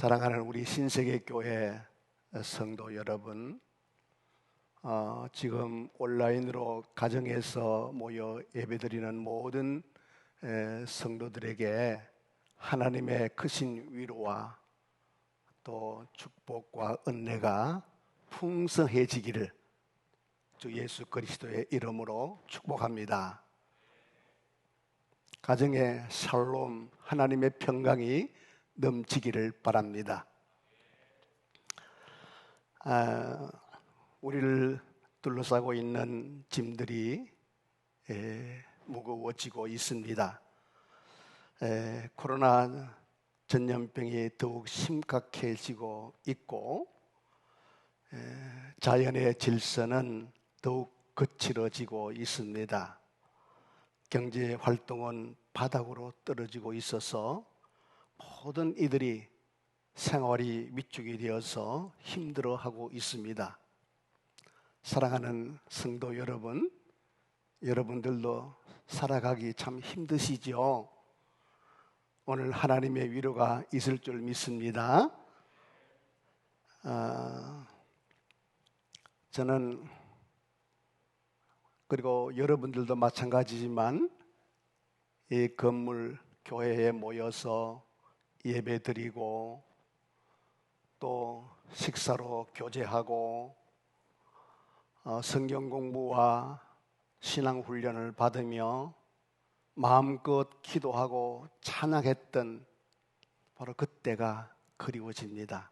사랑하는 우리 신세계교회 성도 여러분, 지금 온라인으로 가정에서 모여 예배드리는 모든 성도들에게 하나님의 크신 위로와 또 축복과 은혜가 풍성해지기를 주 예수 그리스도의 이름으로 축복합니다. 가정의 샬롬, 하나님의 평강이 넘치기를 바랍니다. 우리를 둘러싸고 있는 짐들이 무거워지고 있습니다. 코로나 전염병이 더욱 심각해지고 있고 자연의 질서는 더욱 거칠어지고 있습니다. 경제 활동은 바닥으로 떨어지고 있어서 모든 이들이 생활이 위축이 되어서 힘들어하고 있습니다. 사랑하는 성도 여러분, 여러분들도 살아가기 참 힘드시죠? 오늘 하나님의 위로가 있을 줄 믿습니다. 저는 그리고 여러분들도 마찬가지지만 이 건물 교회에 모여서 예배드리고 또 식사로 교제하고 성경 공부와 신앙 훈련을 받으며 마음껏 기도하고 찬양했던 바로 그때가 그리워집니다.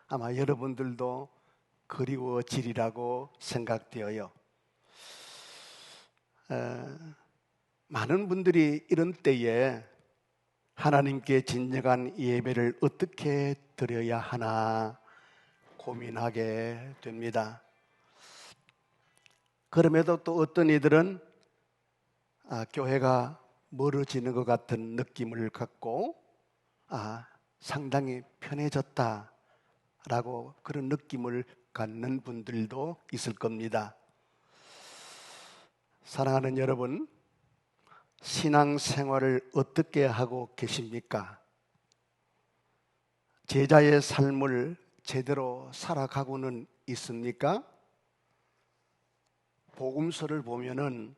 아마 여러분들도 그리워지리라고 생각되어요. 많은 분들이 이런 때에 하나님께 진정한 예배를 어떻게 드려야 하나 고민하게 됩니다. 그럼에도 또 어떤 이들은 교회가 멀어지는 것 같은 느낌을 갖고 상당히 편해졌다라고 그런 느낌을 갖는 분들도 있을 겁니다. 사랑하는 여러분, 신앙생활을 어떻게 하고 계십니까? 제자의 삶을 제대로 살아가고는 있습니까? 복음서를 보면은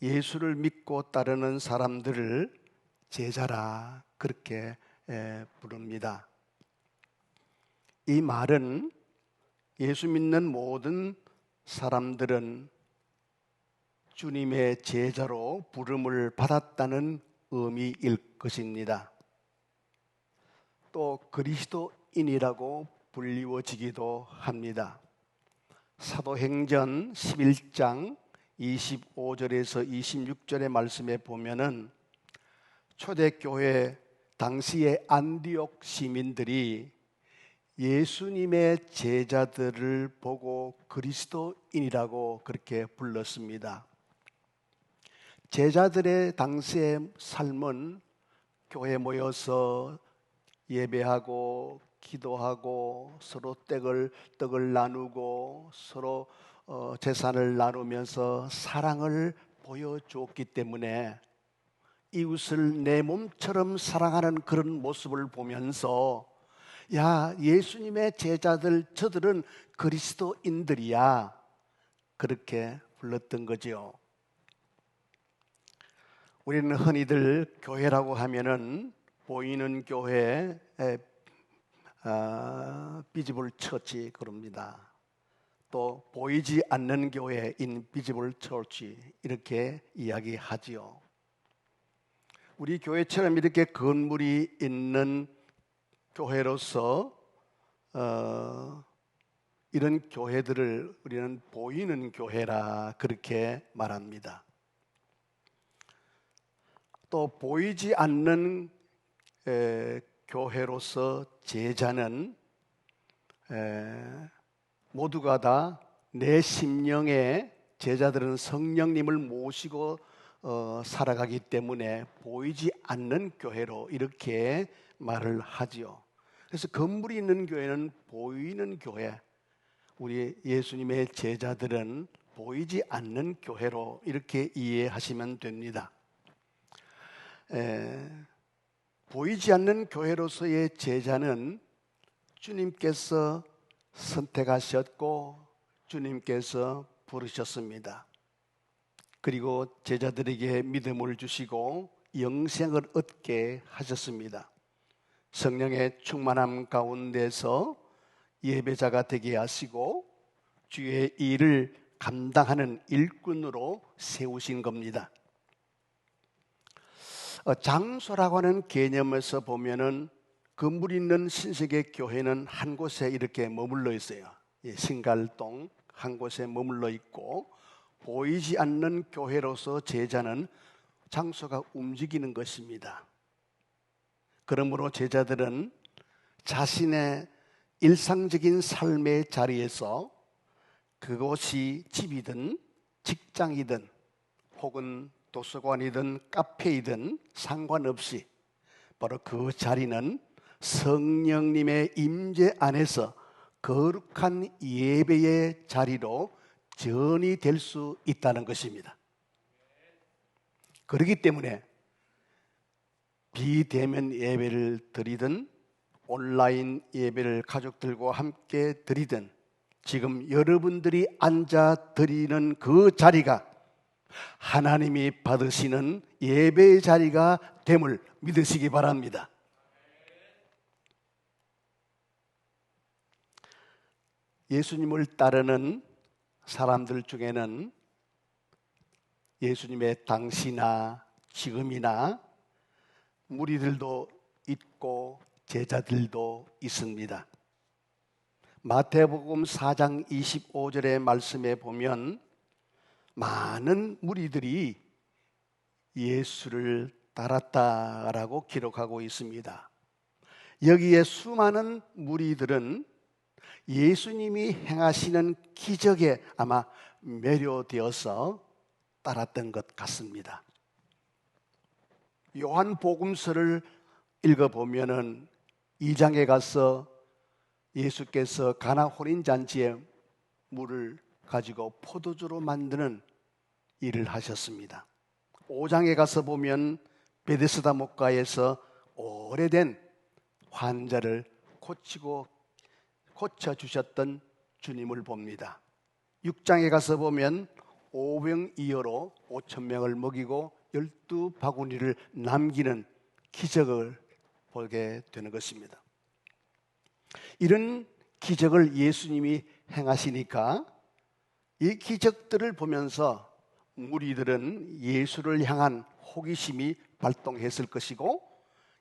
예수를 믿고 따르는 사람들을 제자라 그렇게 부릅니다. 이 말은 예수 믿는 모든 사람들은 주님의 제자로 부름을 받았다는 의미일 것입니다. 또 그리스도인이라고 불리워지기도 합니다. 사도행전 11장 25절에서 26절의 말씀에 보면은 초대교회 당시의 안디옥 시민들이 예수님의 제자들을 보고 그리스도인이라고 그렇게 불렀습니다. 제자들의 당시의 삶은 교회에 모여서 예배하고 기도하고 서로 떡을 나누고 서로 재산을 나누면서 사랑을 보여주었기 때문에 이웃을 내 몸처럼 사랑하는 그런 모습을 보면서 야, 예수님의 제자들 저들은 그리스도인들이야 그렇게 불렀던 거죠. 우리는 흔히들 교회라고 하면은 보이는 교회, 비지블 처치 그럽니다. 또 보이지 않는 교회, 인비지블 처치 이렇게 이야기하지요. 우리 교회처럼 이렇게 건물이 있는 교회로서 이런 교회들을 우리는 보이는 교회라 그렇게 말합니다. 또 보이지 않는 교회로서 제자는 모두가 다 내 심령에 제자들은 성령님을 모시고 살아가기 때문에 보이지 않는 교회로 이렇게 말을 하지요. 그래서 건물이 있는 교회는 보이는 교회, 우리 예수님의 제자들은 보이지 않는 교회로 이렇게 이해하시면 됩니다. 보이지 않는 교회로서의 제자는 주님께서 선택하셨고 주님께서 부르셨습니다. 그리고 제자들에게 믿음을 주시고 영생을 얻게 하셨습니다. 성령의 충만함 가운데서 예배자가 되게 하시고 주의 일을 감당하는 일꾼으로 세우신 겁니다. 장소라고 하는 개념에서 보면은 건물 있는 신세계 교회는 한 곳에 이렇게 머물러 있어요. 신갈동 한 곳에 머물러 있고, 보이지 않는 교회로서 제자는 장소가 움직이는 것입니다. 그러므로 제자들은 자신의 일상적인 삶의 자리에서 그곳이 집이든 직장이든 혹은 도서관이든 카페이든 상관없이 바로 그 자리는 성령님의 임재 안에서 거룩한 예배의 자리로 전이 될 수 있다는 것입니다. 그렇기 때문에 비대면 예배를 드리든 온라인 예배를 가족들과 함께 드리든 지금 여러분들이 앉아 드리는 그 자리가 하나님이 받으시는 예배의 자리가 됨을 믿으시기 바랍니다. 예수님을 따르는 사람들 중에는 예수님의 당시나 지금이나 무리들도 있고 제자들도 있습니다. 마태복음 4장 25절의 말씀에 보면 많은 무리들이 예수를 따랐다라고 기록하고 있습니다. 여기에 수많은 무리들은 예수님이 행하시는 기적에 아마 매료되어서 따랐던 것 같습니다. 요한복음서를 읽어보면은 2장에 가서 예수께서 가나 혼인잔치에 물을 가지고 포도주로 만드는 일을 하셨습니다. 5장에 가서 보면 베데스다 목가에서 오래된 환자를 고쳐주셨던 주님을 봅니다. 6장에 가서 보면 오병이어로 5,000명을 먹이고 12바구니를 남기는 기적을 보게 되는 것입니다. 이런 기적을 예수님이 행하시니까 이 기적들을 보면서 무리들은 예수를 향한 호기심이 발동했을 것이고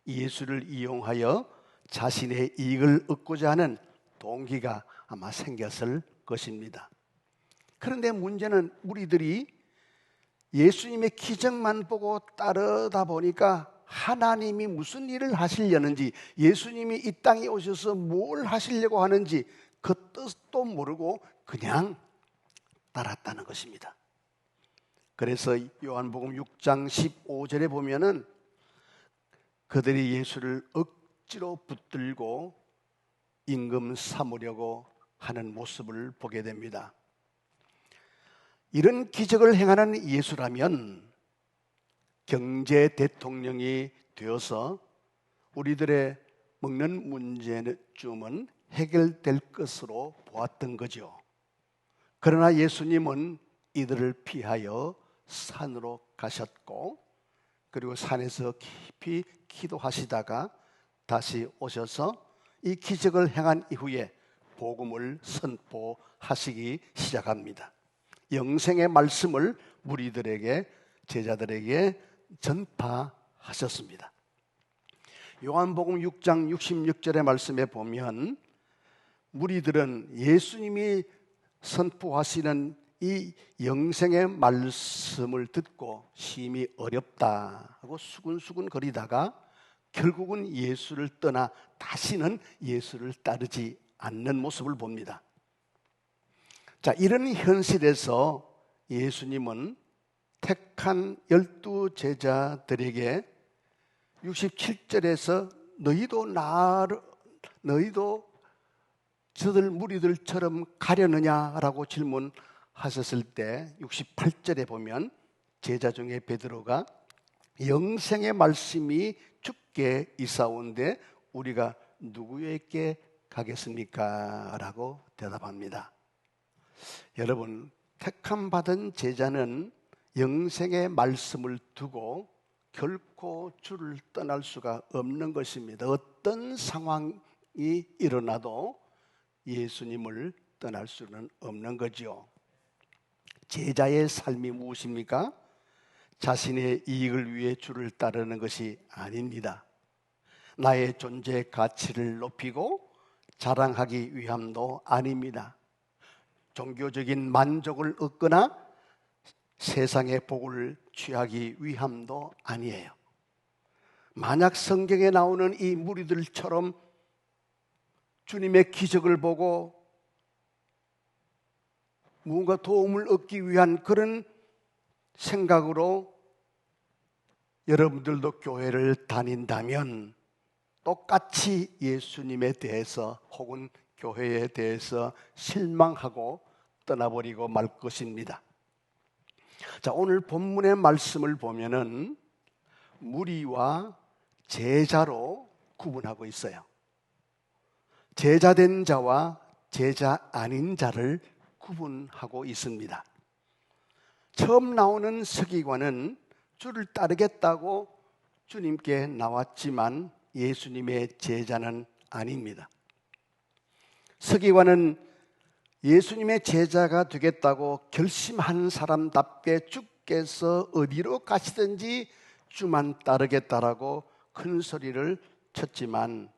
예수를 이용하여 자신의 이익을 얻고자 하는 동기가 아마 생겼을 것입니다. 그런데 문제는 무리들이 예수님의 기적만 보고 따르다 보니까 하나님이 무슨 일을 하시려는지, 예수님이 이 땅에 오셔서 뭘 하시려고 하는지 그 뜻도 모르고 그냥 따랐다는 것입니다. 그래서 요한복음 6장 15절에 보면은 그들이 예수를 억지로 붙들고 임금 삼으려고 하는 모습을 보게 됩니다. 이런 기적을 행하는 예수라면 경제 대통령이 되어서 우리들의 먹는 문제쯤은 해결될 것으로 보았던 거죠. 그러나 예수님은 이들을 피하여 산으로 가셨고, 그리고 산에서 깊이 기도하시다가 다시 오셔서 이 기적을 행한 이후에 복음을 선포하시기 시작합니다. 영생의 말씀을 무리들에게, 제자들에게 전파하셨습니다. 요한복음 6장 66절의 말씀에 보면 무리들은 예수님이 선포하시는 이 영생의 말씀을 듣고 심히 어렵다 하고 수근수근 거리다가 결국은 예수를 떠나 다시는 예수를 따르지 않는 모습을 봅니다. 자, 이런 현실에서 예수님은 택한 12 제자들에게 67절에서 너희도 저들 무리들처럼 가려느냐라고 질문하셨을 때 68절에 보면 제자 중에 베드로가 영생의 말씀이 죽게 이사온데 우리가 누구에게 가겠습니까? 라고 대답합니다. 여러분, 택함 받은 제자는 영생의 말씀을 두고 결코 주를 떠날 수가 없는 것입니다. 어떤 상황이 일어나도 예수님을 떠날 수는 없는 거죠. 제자의 삶이 무엇입니까? 자신의 이익을 위해 주를 따르는 것이 아닙니다. 나의 존재 가치를 높이고 자랑하기 위함도 아닙니다. 종교적인 만족을 얻거나 세상의 복을 취하기 위함도 아니에요. 만약 성경에 나오는 이 무리들처럼 주님의 기적을 보고 무언가 도움을 얻기 위한 그런 생각으로 여러분들도 교회를 다닌다면 똑같이 예수님에 대해서 혹은 교회에 대해서 실망하고 떠나버리고 말 것입니다. 자, 오늘 본문의 말씀을 보면은 무리와 제자로 구분하고 있어요. 제자된 자와 제자 아닌 자를 구분하고 있습니다. 처음 나오는 서기관은 주를 따르겠다고 주님께 나왔지만 예수님의 제자는 아닙니다. 서기관은 예수님의 제자가 되겠다고 결심한 사람답게 주께서 어디로 가시든지 주만 따르겠다라고 큰 소리를 쳤지만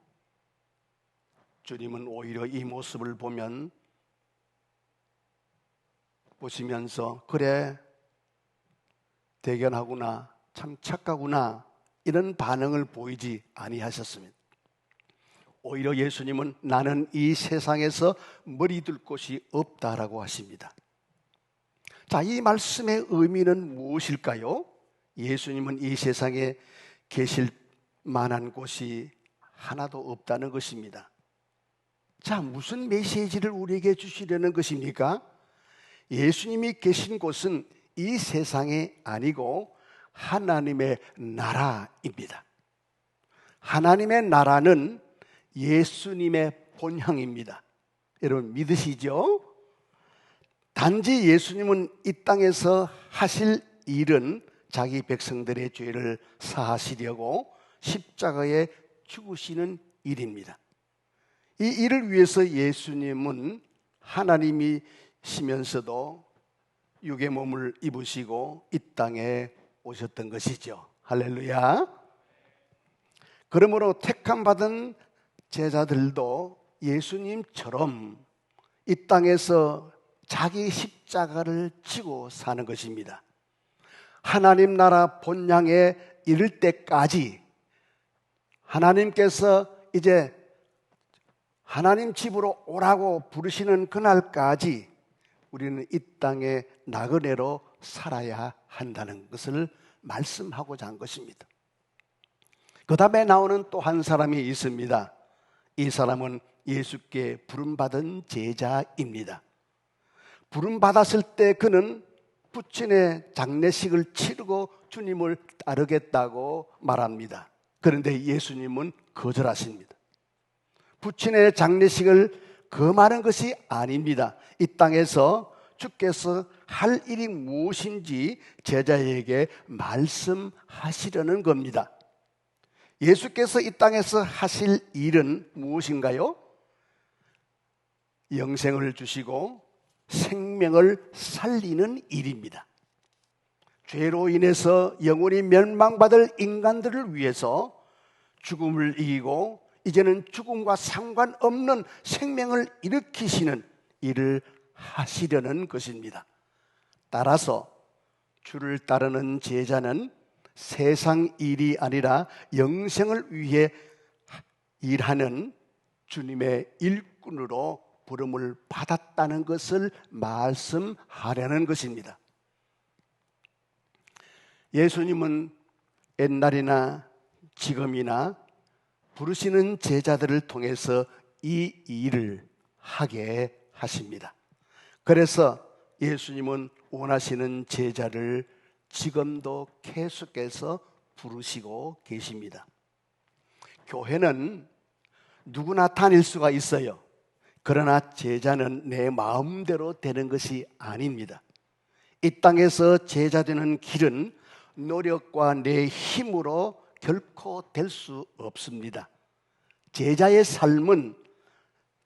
주님은 오히려 이 모습을 보시면서 그래, 대견하구나, 참 착하구나, 이런 반응을 보이지 아니하셨습니다. 오히려 예수님은 나는 이 세상에서 머리 둘 곳이 없다라고 하십니다. 자, 이 말씀의 의미는 무엇일까요? 예수님은 이 세상에 계실 만한 곳이 하나도 없다는 것입니다. 자, 무슨 메시지를 우리에게 주시려는 것입니까? 예수님이 계신 곳은 이 세상이 아니고 하나님의 나라입니다. 하나님의 나라는 예수님의 본향입니다. 여러분 믿으시죠? 단지 예수님은 이 땅에서 하실 일은 자기 백성들의 죄를 사하시려고 십자가에 죽으시는 일입니다. 이 일을 위해서 예수님은 하나님이시면서도 육의 몸을 입으시고 이 땅에 오셨던 것이죠. 할렐루야. 그러므로 택함 받은 제자들도 예수님처럼 이 땅에서 자기 십자가를 지고 사는 것입니다. 하나님 나라 본향에 이를 때까지 하나님께서 이제 하나님 집으로 오라고 부르시는 그날까지 우리는 이 땅에 나그네로 살아야 한다는 것을 말씀하고자 한 것입니다. 그 다음에 나오는 또 한 사람이 있습니다. 이 사람은 예수께 부름받은 제자입니다. 부름받았을 때 그는 부친의 장례식을 치르고 주님을 따르겠다고 말합니다. 그런데 예수님은 거절하십니다. 부친의 장례식을 금하는 것이 아닙니다. 이 땅에서 주께서 할 일이 무엇인지 제자에게 말씀하시려는 겁니다. 예수께서 이 땅에서 하실 일은 무엇인가요? 영생을 주시고 생명을 살리는 일입니다. 죄로 인해서 영원히 멸망받을 인간들을 위해서 죽음을 이기고 이제는 죽음과 상관없는 생명을 일으키시는 일을 하시려는 것입니다. 따라서 주를 따르는 제자는 세상 일이 아니라 영생을 위해 일하는 주님의 일꾼으로 부름을 받았다는 것을 말씀하려는 것입니다. 예수님은 옛날이나 지금이나 부르시는 제자들을 통해서 이 일을 하게 하십니다. 그래서 예수님은 원하시는 제자를 지금도 계속해서 부르시고 계십니다. 교회는 누구나 다닐 수가 있어요. 그러나 제자는 내 마음대로 되는 것이 아닙니다. 이 땅에서 제자 되는 길은 노력과 내 힘으로 결코 될 수 없습니다. 제자의 삶은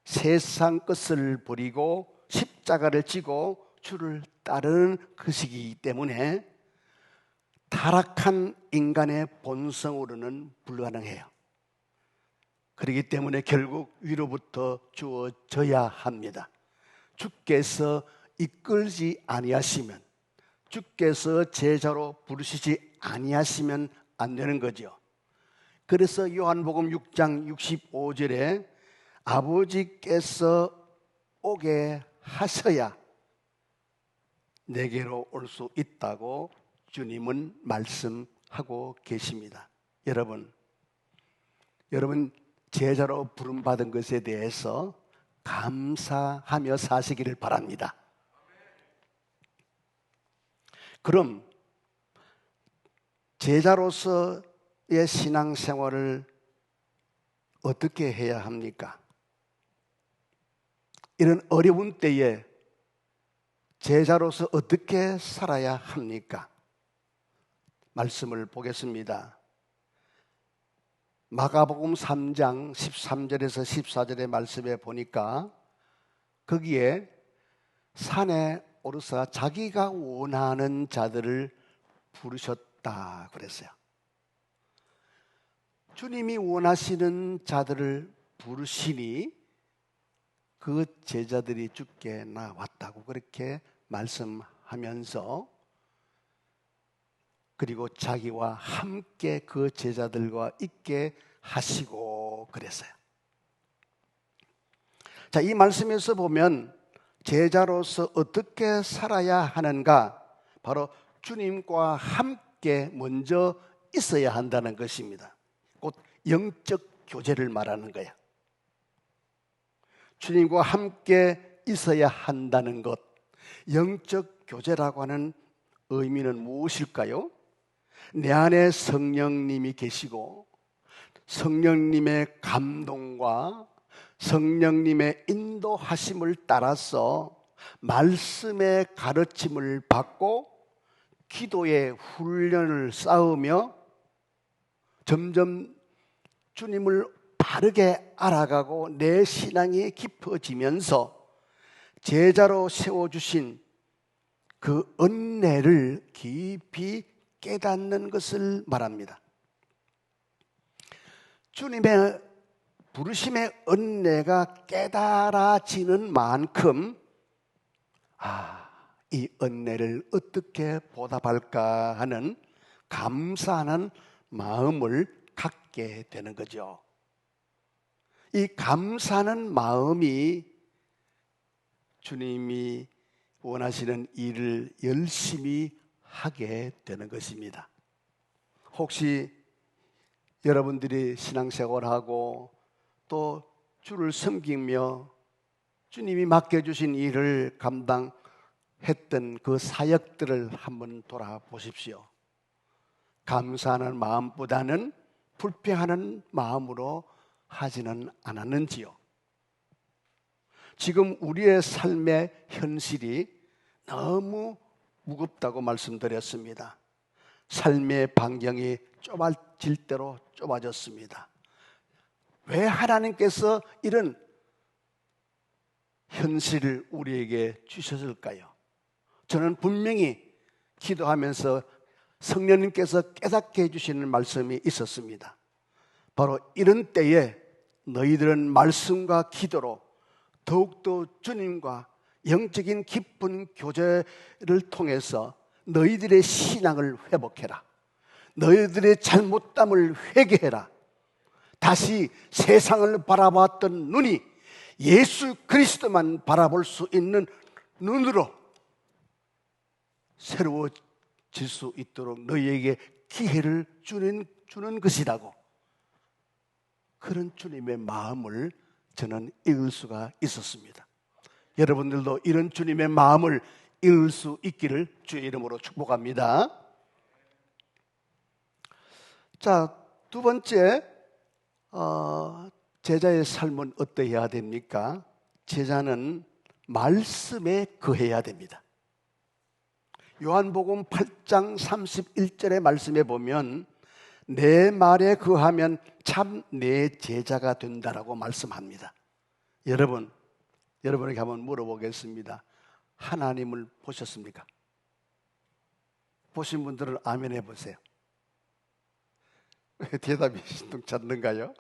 세상 것을 버리고 십자가를 지고 주를 따르는 것이기 때문에 타락한 인간의 본성으로는 불가능해요. 그렇기 때문에 결국 위로부터 주어져야 합니다. 주께서 이끌지 아니하시면, 주께서 제자로 부르시지 아니하시면 안 되는 거죠. 그래서 요한복음 6장 65절에 아버지께서 오게 하셔야 내게로 올 수 있다고 주님은 말씀하고 계십니다. 여러분 제자로 부름받은 것에 대해서 감사하며 사시기를 바랍니다. 그럼 제자로서의 신앙생활을 어떻게 해야 합니까? 이런 어려운 때에 제자로서 어떻게 살아야 합니까? 말씀을 보겠습니다. 마가복음 3장 13절에서 14절의 말씀에 보니까 거기에 산에 오르사 자기가 원하는 자들을 부르셨다 그랬어요. 주님이 원하시는 자들을 부르시니 그 제자들이 주께 나왔다고 그렇게 말씀하면서, 그리고 자기와 함께 그 제자들과 있게 하시고 그랬어요. 자, 이 말씀에서 보면 제자로서 어떻게 살아야 하는가? 바로 주님과 함께 먼저 있어야 한다는 것입니다. 곧 영적 교제를 말하는 거야. 주님과 함께 있어야 한다는 것, 영적 교제라고 하는 의미는 무엇일까요? 내 안에 성령님이 계시고 성령님의 감동과 성령님의 인도하심을 따라서 말씀의 가르침을 받고 기도의 훈련을 쌓으며 점점 주님을 바르게 알아가고 내 신앙이 깊어지면서 제자로 세워주신 그 은혜를 깊이 깨닫는 것을 말합니다. 주님의 부르심의 은혜가 깨달아지는 만큼 이 은혜를 어떻게 보답할까 하는 감사하는 마음을 갖게 되는 거죠. 이 감사하는 마음이 주님이 원하시는 일을 열심히 하게 되는 것입니다. 혹시 여러분들이 신앙생활하고 또 주를 섬기며 주님이 맡겨주신 일을 감당했던 그 사역들을 한번 돌아보십시오. 감사하는 마음보다는 불평하는 마음으로 하지는 않았는지요? 지금 우리의 삶의 현실이 너무 무겁다고 말씀드렸습니다. 삶의 반경이 좁아질 대로 좁아졌습니다. 왜 하나님께서 이런 현실을 우리에게 주셨을까요? 저는 분명히 기도하면서 성령님께서 깨닫게 해주시는 말씀이 있었습니다. 바로 이런 때에 너희들은 말씀과 기도로 더욱더 주님과 영적인 깊은 교제를 통해서 너희들의 신앙을 회복해라. 너희들의 잘못됨을 회개해라. 다시 세상을 바라봤던 눈이 예수 그리스도만 바라볼 수 있는 눈으로 새로워질 수 있도록 너희에게 기회를 주는 것이라고, 그런 주님의 마음을 저는 읽을 수가 있었습니다. 여러분들도 이런 주님의 마음을 읽을 수 있기를 주의 이름으로 축복합니다. 자, 두 번째, 제자의 삶은 어떠해야 됩니까? 제자는 말씀에 거해야 됩니다. 요한복음 8장 31절의 말씀에 보면 내 말에 거하면 참 내 제자가 된다라고 말씀합니다. 여러분에게 한번 물어보겠습니다. 하나님을 보셨습니까? 보신 분들은 아멘 해보세요. 대답이 신통치 않는가요?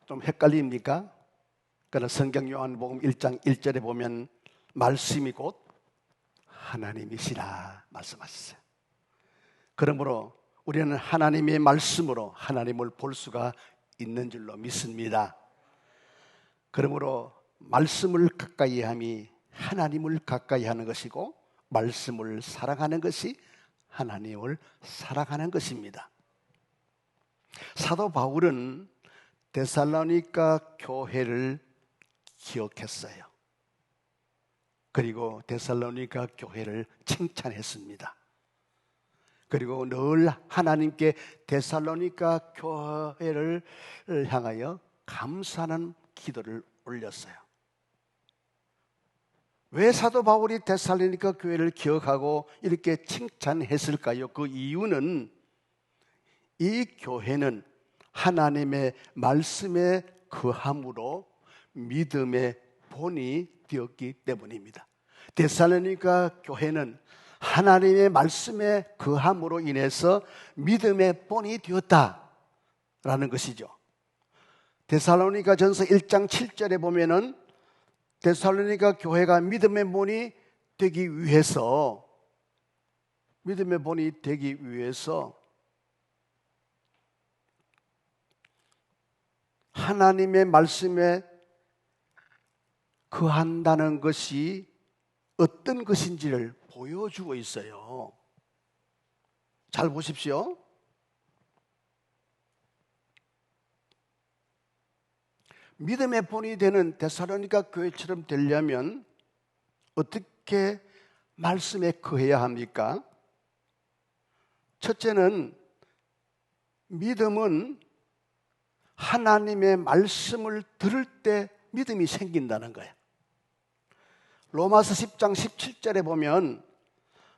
좀 헷갈립니까? 그러나 성경 요한복음 1장 1절에 보면 말씀이 곧 하나님이시라 말씀하셨어요. 그러므로 우리는 하나님의 말씀으로 하나님을 볼 수가 있는 줄로 믿습니다. 그러므로 말씀을 가까이 함이 하나님을 가까이 하는 것이고 말씀을 사랑하는 것이 하나님을 사랑하는 것입니다. 사도 바울은 데살로니가 교회를 기억했어요. 그리고 데살로니가 교회를 칭찬했습니다. 그리고 늘 하나님께 데살로니가 교회를 향하여 감사하는 기도를 올렸어요. 왜 사도 바울이 데살로니가 교회를 기억하고 이렇게 칭찬했을까요? 그 이유는 이 교회는 하나님의 말씀에 거함으로 믿음의 본이 되었기 때문입니다. 데살로니가 교회는 하나님의 말씀에 거함으로 인해서 믿음의 본이 되었다라는 것이죠. 데살로니가 전서 1장 7절에 보면은 데살로니가 교회가 믿음의 본이 되기 위해서 하나님의 말씀에 거한다는 것이 어떤 것인지를 보여주고 있어요. 잘 보십시오. 믿음의 본이 되는 데살로니가 교회처럼 되려면 어떻게 말씀에 거해야 합니까? 첫째는 믿음은 하나님의 말씀을 들을 때 믿음이 생긴다는 거예요. 로마서 10장 17절에 보면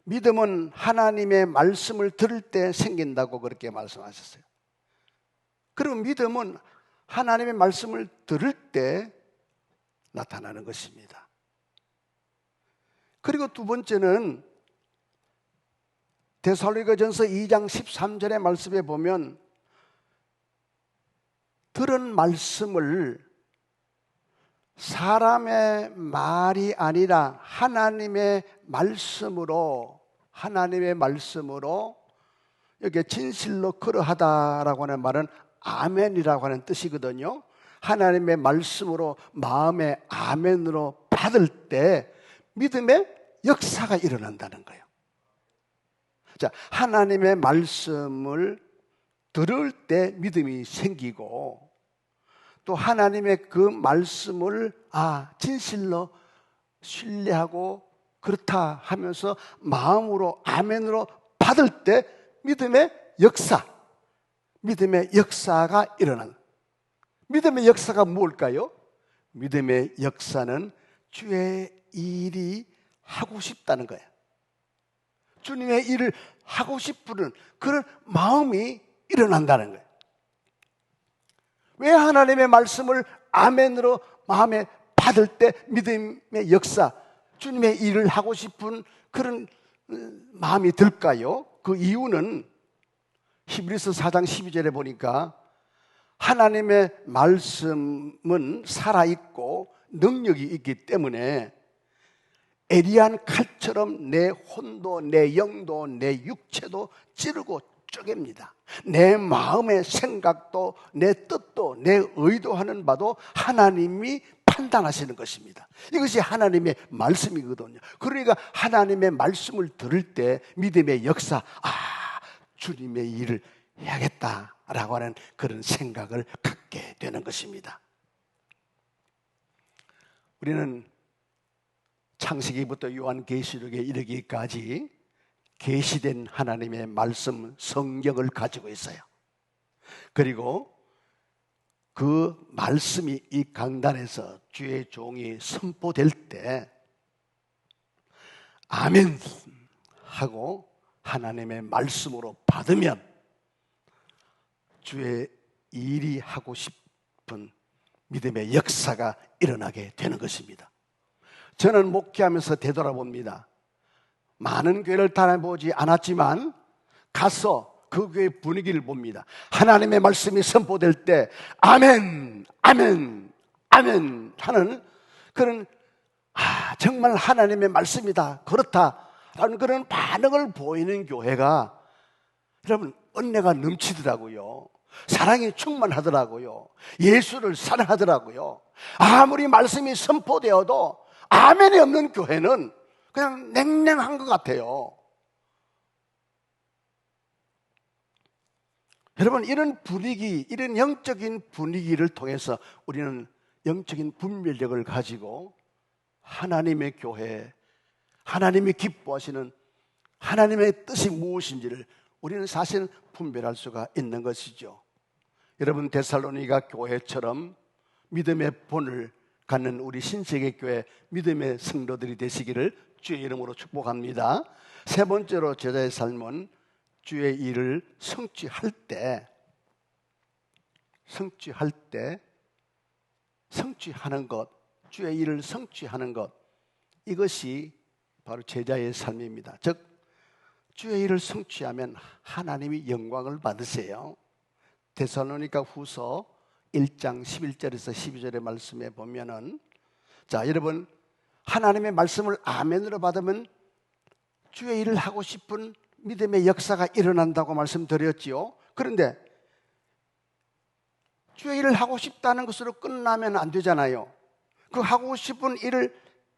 믿음은 하나님의 말씀을 들을 때 생긴다고 그렇게 말씀하셨어요. 그리고 믿음은 하나님의 말씀을 들을 때 나타나는 것입니다. 그리고 두 번째는 데살로니가전서 2장 13절의 말씀에 보면 들은 말씀을 사람의 말이 아니라 하나님의 말씀으로 이렇게 진실로 그러하다라고 하는 말은 아멘이라고 하는 뜻이거든요. 하나님의 말씀으로 마음의 아멘으로 받을 때 믿음의 역사가 일어난다는 거예요. 자, 하나님의 말씀을 들을 때 믿음이 생기고 또 하나님의 그 말씀을 진실로 신뢰하고 그렇다 하면서 마음으로 아멘으로 받을 때 믿음의 역사가 일어나는. 믿음의 역사가 뭘까요? 믿음의 역사는 주의 일이 하고 싶다는 거예요. 주님의 일을 하고 싶은 그런 마음이 일어난다는 거예요. 왜 하나님의 말씀을 아멘으로 마음에 받을 때 믿음의 역사, 주님의 일을 하고 싶은 그런 마음이 들까요? 그 이유는 히브리서 4장 12절에 보니까 하나님의 말씀은 살아있고 능력이 있기 때문에 애리한 칼처럼 내 혼도 내 영도 내 육체도 찌르고 쪼갭니다. 내 마음의 생각도 내 뜻도 내 의도하는 바도 하나님이 판단하시는 것입니다. 이것이 하나님의 말씀이거든요. 그러니까 하나님의 말씀을 들을 때 믿음의 역사, 주님의 일을 해야겠다라고 하는 그런 생각을 갖게 되는 것입니다. 우리는 창세기부터 요한계시록에 이르기까지 계시된 하나님의 말씀 성경을 가지고 있어요. 그리고 그 말씀이 이 강단에서 주의 종이 선포될 때 아멘 하고 하나님의 말씀으로 받으면 주의 일이 하고 싶은 믿음의 역사가 일어나게 되는 것입니다. 저는 목회하면서 되돌아봅니다. 많은 교회를 다녀보지 않았지만 가서 그 교회 분위기를 봅니다. 하나님의 말씀이 선포될 때 아멘, 아멘, 아멘 하는 그런 정말 하나님의 말씀이다, 그렇다라는 그런 반응을 보이는 교회가 여러분 은혜가 넘치더라고요. 사랑이 충만하더라고요. 예수를 사랑하더라고요. 아무리 말씀이 선포되어도 아멘이 없는 교회는 그냥 냉랭한 것 같아요. 여러분, 이런 분위기, 이런 영적인 분위기를 통해서 우리는 영적인 분별력을 가지고 하나님의 교회, 하나님이 기뻐하시는 하나님의 뜻이 무엇인지를 우리는 사실 분별할 수가 있는 것이죠. 여러분, 데살로니가 교회처럼 믿음의 본을 갖는 우리 신세계교회 믿음의 성도들이 되시기를 주의 이름으로 축복합니다. 세 번째로 제자의 삶은 주의 일을 성취할 때 성취하는 것, 주의 일을 성취하는 것, 이것이 바로 제자의 삶입니다. 즉 주의 일을 성취하면 하나님이 영광을 받으세요. 데살로니가 후서 1장 11절에서 12절의 말씀에 보면은, 자, 여러분, 하나님의 말씀을 아멘으로 받으면 주의 일을 하고 싶은 믿음의 역사가 일어난다고 말씀드렸지요. 그런데 주의 일을 하고 싶다는 것으로 끝나면 안 되잖아요. 그 하고 싶은 일을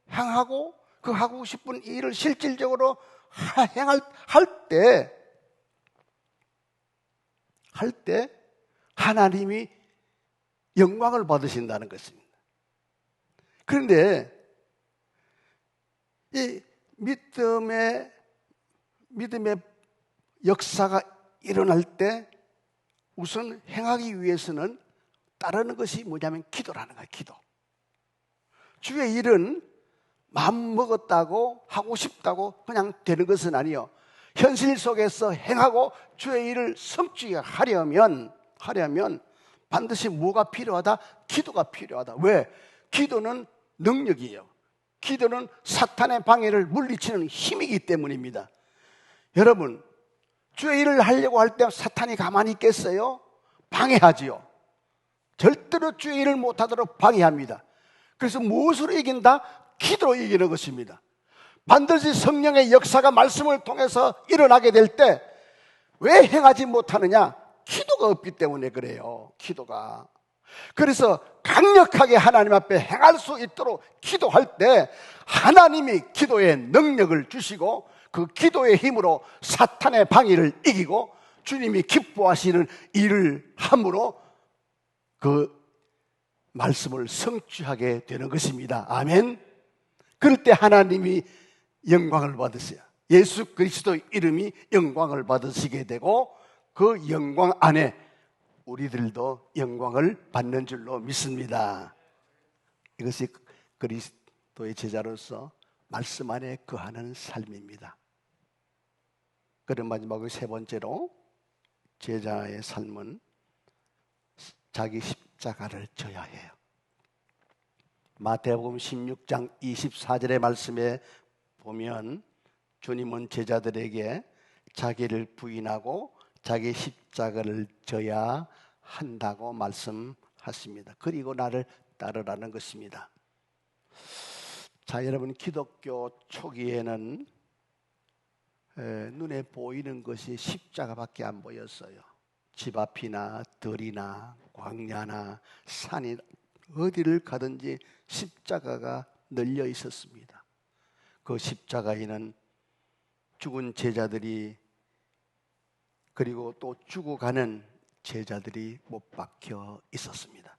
행하고 그 하고 싶은 일을 실질적으로 할 때 하나님이 영광을 받으신다는 것입니다. 그런데 이 믿음의 역사가 일어날 때 우선 행하기 위해서는 따르는 것이 뭐냐면 기도라는 거예요. 기도. 주의 일은 마음 먹었다고 하고 싶다고 그냥 되는 것은 아니요. 현실 속에서 행하고 주의 일을 성취하려면 반드시 뭐가 필요하다? 기도가 필요하다. 왜? 기도는 능력이에요. 기도는 사탄의 방해를 물리치는 힘이기 때문입니다. 여러분, 주의 일을 하려고 할 때 사탄이 가만히 있겠어요? 방해하지요. 절대로 주의 일을 못하도록 방해합니다. 그래서 무엇으로 이긴다? 기도로 이기는 것입니다. 반드시 성령의 역사가 말씀을 통해서 일어나게 될 때 왜 행하지 못하느냐? 기도가 없기 때문에 그래요. 기도가. 그래서 강력하게 하나님 앞에 행할 수 있도록 기도할 때 하나님이 기도의 능력을 주시고 그 기도의 힘으로 사탄의 방해를 이기고 주님이 기뻐하시는 일을 함으로 그 말씀을 성취하게 되는 것입니다. 아멘. 그럴 때 하나님이 영광을 받으세요. 예수 그리스도 이름이 영광을 받으시게 되고 그 영광 안에 우리들도 영광을 받는 줄로 믿습니다. 이것이 그리스도의 제자로서 말씀 안에 거하는 삶입니다. 그런 마지막으로 세 번째로 제자의 삶은 자기 십자가를 져야 해요. 마태복음 16장 24절의 말씀에 보면 주님은 제자들에게 자기를 부인하고 자기 십자가를 져야 한다고 말씀하십니다. 그리고 나를 따르라는 것입니다. 자, 여러분, 기독교 초기에는 눈에 보이는 것이 십자가밖에 안 보였어요. 집 앞이나 들이나 광야나 산이 어디를 가든지 십자가가 널려 있었습니다. 그 십자가에는 죽은 제자들이 그리고 또 죽어가는 제자들이 못 박혀 있었습니다.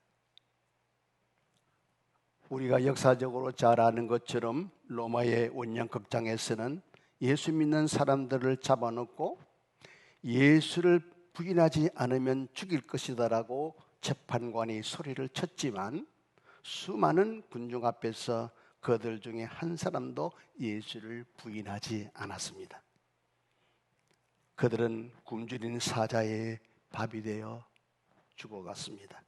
우리가 역사적으로 잘 아는 것처럼 로마의 원형극장에서는 예수 믿는 사람들을 잡아놓고 예수를 부인하지 않으면 죽일 것이다라고 재판관이 소리를 쳤지만 수많은 군중 앞에서 그들 중에 한 사람도 예수를 부인하지 않았습니다. 그들은 굶주린 사자의 밥이 되어 죽어갔습니다.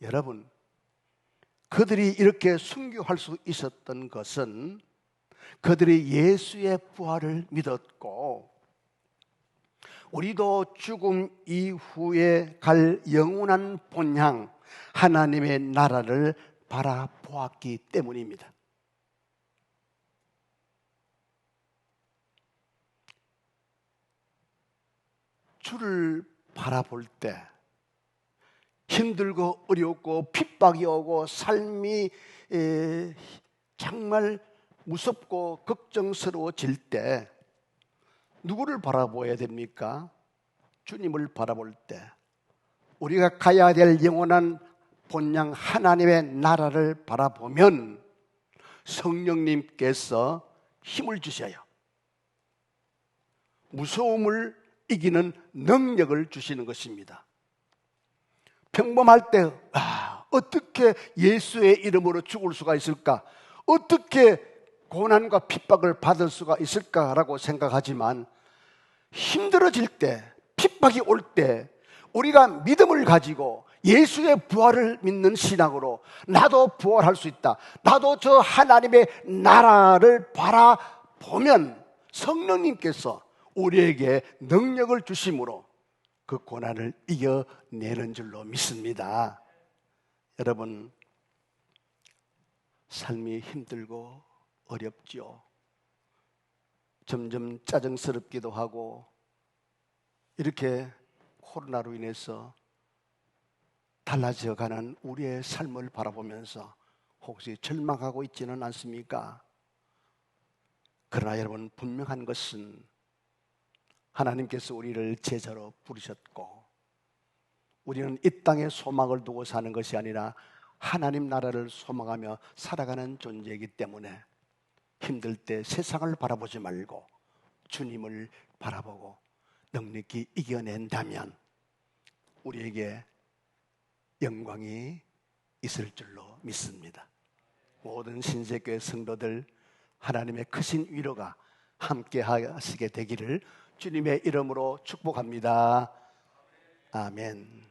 여러분, 그들이 이렇게 순교할 수 있었던 것은 그들이 예수의 부활을 믿었고, 우리도 죽음 이후에 갈 영원한 본향 하나님의 나라를 바라보았기 때문입니다. 주를 바라볼 때 힘들고 어렵고 핍박이 오고 삶이 정말 무섭고 걱정스러워질 때 누구를 바라보아야 됩니까? 주님을 바라볼 때 우리가 가야 될 영원한 본향 하나님의 나라를 바라보면 성령님께서 힘을 주셔요. 무서움을 이기는 능력을 주시는 것입니다. 평범할 때 어떻게 예수의 이름으로 죽을 수가 있을까? 어떻게 고난과 핍박을 받을 수가 있을까라고 생각하지만 힘들어질 때, 핍박이 올 때 우리가 믿음을 가지고 예수의 부활을 믿는 신앙으로 나도 부활할 수 있다, 나도 저 하나님의 나라를 바라보면 성령님께서 우리에게 능력을 주심으로 그 고난을 이겨내는 줄로 믿습니다. 여러분, 삶이 힘들고 어렵죠. 점점 짜증스럽기도 하고, 이렇게 코로나로 인해서 달라져가는 우리의 삶을 바라보면서 혹시 절망하고 있지는 않습니까? 그러나 여러분, 분명한 것은 하나님께서 우리를 제자로 부르셨고, 우리는 이 땅에 소망을 두고 사는 것이 아니라 하나님 나라를 소망하며 살아가는 존재이기 때문에 힘들 때 세상을 바라보지 말고 주님을 바라보고 넉넉히 이겨낸다면 우리에게 영광이 있을 줄로 믿습니다. 모든 신세교회 성도들, 하나님의 크신 위로가 함께 하시게 되기를 주님의 이름으로 축복합니다. 아멘.